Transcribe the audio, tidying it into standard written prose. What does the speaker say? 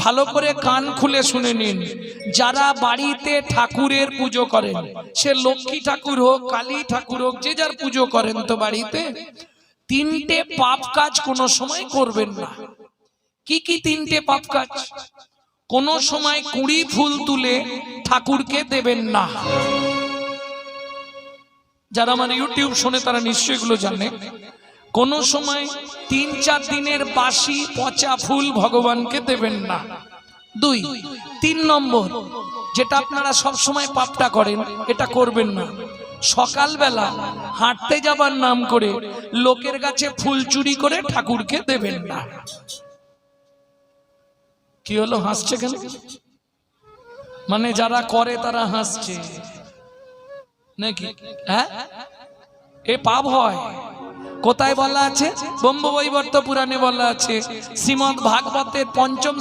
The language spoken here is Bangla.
ভালো করে কান খুলে শুনে নিন। যারা বাড়িতে ঠাকুরের পুজো করেন, সে লক্ষ্মী ঠাকুর হোক, কালী ঠাকুর হোক, যে যার পুজো করেন, তো বাড়িতে তিনটে পাপ কাজ কোনো সময় করবেন না। কি কি তিনটে পাপ কাজ? কোন সময় কুড়ি ফুল তুলে ঠাকুরকে দেবেন না। যারা আমার ইউটিউব শোনে তারা নিশ্চয়ই এগুলো জানে। কোন সময় ৩-৪ দিনের বাসি পচা ফুল ভগবানকে দেবেন না। ২, ৩ নম্বর, যেটা আপনারা সব সময় পাপটা করেন, এটা করবেন না। সকালবেলা হাঁটতে যাবার নাম করে লোকের কাছে ফুল চুরি করে ঠাকুরকে দেবেন না। কি হলো, হাসছে কেন? মানে যারা করে তারা হাসছে নাকি? হ্যাঁ, এ পাপ হয়। কোথায় বলা আছে? ব্রহ্মবৈবর্ত পুরাণে বলা আছে, শ্রীমদ্ ভাগবতের ৫ম